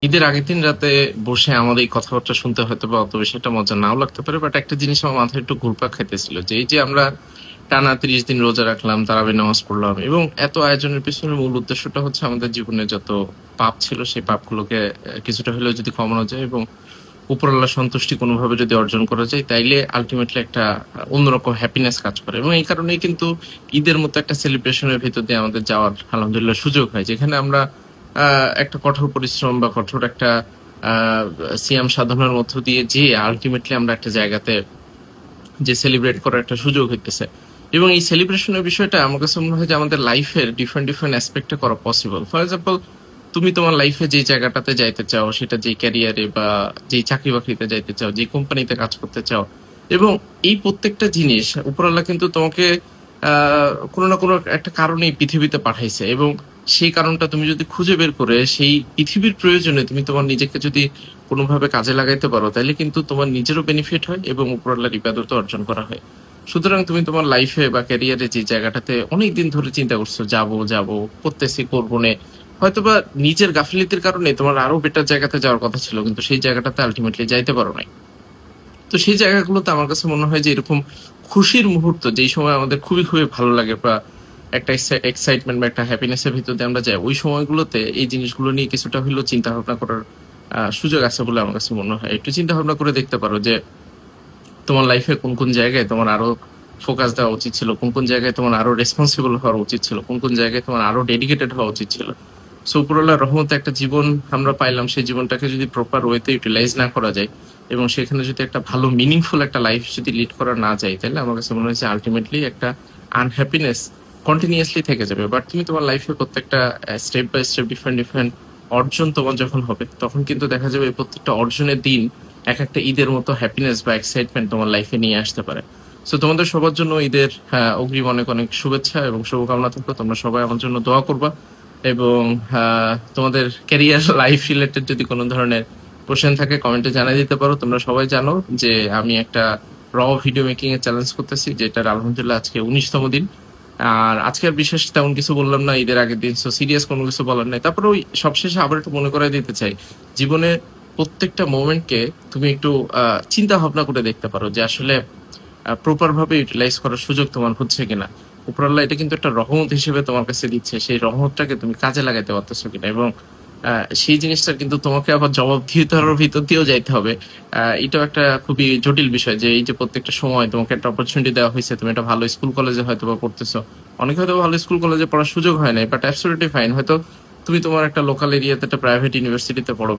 ঈদের আগের দিন রাতে বসে আমাদের এই কথাবার্তা শুনতে হয়তো বা অত বেশি একটা মজা নাও লাগতে পারে। বাট একটা জিনিস আমার মাথায় একটু ঘুরপাক খাইতেছিল যে, এই যে আমরা টানা ৩০ দিন রোজা রাখলাম, তারাবি নামাজ পড়লাম এবং এত আয়োজনের পেছনে মূল উদ্দেশ্যটা হচ্ছে আমাদের জীবনে যত পাপ ছিল সেই পাপগুলোকে কিছুটা হলেও যদি কমানো যায় এবং উপরওয়ালার সন্তুষ্টি কোনোভাবে যদি অর্জন করা যায়, তাইলে আল্টিমেটলি একটা অন্যরকম হ্যাপিনেস কাজ করে এবং এই কারণেই কিন্তু ঈদের মতো একটা সেলিব্রেশনের ভেতর দিয়ে আমাদের যাওয়ার আলহামদুলিল্লাহ সুযোগ হয়। যেখানে আমরা একটা কঠোর পরিশ্রম বা কঠোর একটা আ সিয়াম সাধনার মধ্য দিয়ে যেয়ে আল্টিমেটলি আমরা একটা জায়গাতে যে সেলিব্রেট করার একটা সুযোগ হইতেছে। এবং এই সেলিব্রেশনের বিষয়টা আমার কাছে মনে হয় যে আমাদের লাইফের ডিফারেন্ট অ্যাসপেক্ট এ করা পসিবল। ফর এক্সাম্পল তুমি তোমার লাইফে যেই জায়গাটাতে যাইতে চাও, সেটা যেই ক্যারিয়ারে বা যেই চাকরি-বাকরিতে যাইতে চাও, যেই কোম্পানিতে কাজ করতে চাও এবং এই প্রত্যেকটা জিনিস উপরওয়ালা কিন্তু তোমাকে আ কোনো না কোনো একটা কারণেই পৃথিবীতে পাঠাইছে এবং সেই কারণটা তুমি যদি খুঁজে বের করে সেই পৃথিবীর প্রয়োজনে তুমি তোমার নিজেকে যদি কোনোভাবে কাজে লাগাইতে পারো, তাইলে কিন্তু তোমার নিজেরও বেনিফিট হয় এবং উপরওয়ালার ইবাদতও অর্জন করা হয়। সুতরাং তুমি তোমার লাইফে বা ক্যারিয়ারে যে জায়গাটাতে অনেকদিন ধরে চিন্তা করছো যাবো, করতেছি, করবো নে। হয়তোবা নিজের গাফিলতির কারণে তোমার আরো বেটার জায়গাতে যাওয়ার কথা ছিল কিন্তু সেই জায়গাটাতে আল্টিমেটলি যাইতে পারো নাই। তো সেই জায়গাগুলোতে আমার কাছে মনে হয় যে এরকম খুশির মুহূর্ত যেই সময় আমাদের খুবই ভালো লাগে বা একটা এক্সাইটমেন্ট বা একটা হ্যাপিনেস এর ভিতর দিয়ে আমরা যাই, ওই সময়গুলোতে এই জিনিসগুলো নিয়ে কিছুটা হলেও চিন্তা ভাবনা করার সুযোগ আছে বলে আমার কাছে মনে হয়। একটু চিন্তা ভাবনা করে দেখতে পারো যে তোমার লাইফে কোন জায়গায় তোমার আরো ফোকাস দেওয়া উচিত ছিল, কোন জায়গায় তোমার আরো রেসপন্সিবল হওয়া উচিত ছিল, কোন জায়গায় তোমার আরো ডেডিকেটেড হওয়া উচিত ছিল। সো উপরওয়ালার রহমতে একটা জীবন আমরা পাইলাম, সেই জীবনটাকে যদি প্রপার ওয়েতে ইউটিলাইজ না করা যায় এবং সেখানে যদি একটা ভালো মিনিংফুল একটা লাইফ যদি লিড করা না যায়, তাহলে আমার কাছে মনে হয়েছে আলটিমেটলি একটা আনহ্যাপিনেস কন্টিনিউয়াসলি থেকে যাবে। বাট তুমি তোমার লাইফে প্রত্যেকটা স্টেপ বাই স্টেপ ডিফারেন্ট অর্জন তোমার যখন হবে, তখন কিন্তু দেখা যাবে এই প্রত্যেকটা অর্জনের দিন এক একটা ঈদের মতো হ্যাপিনেস বা এক্সাইটমেন্ট তোমার লাইফে নিয়ে আসতে পারে। সো তোমাদের সবার জন্য ঈদের অগ্রিম অনেক শুভেচ্ছা এবং শুভকামনা থাকলো। তোমরা সবাই আমার জন্য দোয়া করবা এবং তোমাদের ক্যারিয়ার লাইফ রিলেটেড যদি কোনো ধরনের কোশ্চেন থাকে কমেন্টে জানাই দিতে পারো। তোমরা সবাই জানো যে আমি একটা র ভিডিও মেকিং এর চ্যালেঞ্জ করতেছি, যেটার আলহামদুলিল্লাহ আজকে 19তম দিন। আর আজকে আর বিশেষ তেমন কিছু বললাম না ঈদের আগের দিন, সো সিরিয়াস কোনো কিছু বলার নাই। তারপরে ওই সবশেষে আবার একটু মনে করাই দিতে চাই, জীবনে প্রত্যেকটা মোমেন্টকে তুমি একটু চিন্তা ভাবনা করে দেখতে পারো যে আসলে প্রপার ভাবে ইউটিলাইজ করার সুযোগ তোমার হচ্ছে কিনা। উপরাল্লাহ এটা কিন্তু একটা রহমত হিসেবে তোমার কাছে দিচ্ছে, সেই রহমতটাকে তুমি কাজে লাগাতে পারতেছো কিনা এবং সেই জিনিসটা কিন্তু তোমাকে আবার জবাবদিহিতার ভিতর দিয়েও যাইতে হবে। এটাও একটা খুবই জটিল বিষয় যে এই যে প্রত্যেকটা সময় তোমাকে একটা অপরচুনিটি দেওয়া হয়েছে, তুমি একটা ভালো স্কুল কলেজে হয়তো বা পড়তেছো, অনেকে হয়তো ভালো স্কুল কলেজে পড়ার সুযোগ হয় নাই, বাট অ্যাবসলিউটলি ফাইন। হয়তো তুমি তোমার একটা লোকাল এরিয়াতে একটা প্রাইভেট ইউনিভার্সিটিতে পড়ো,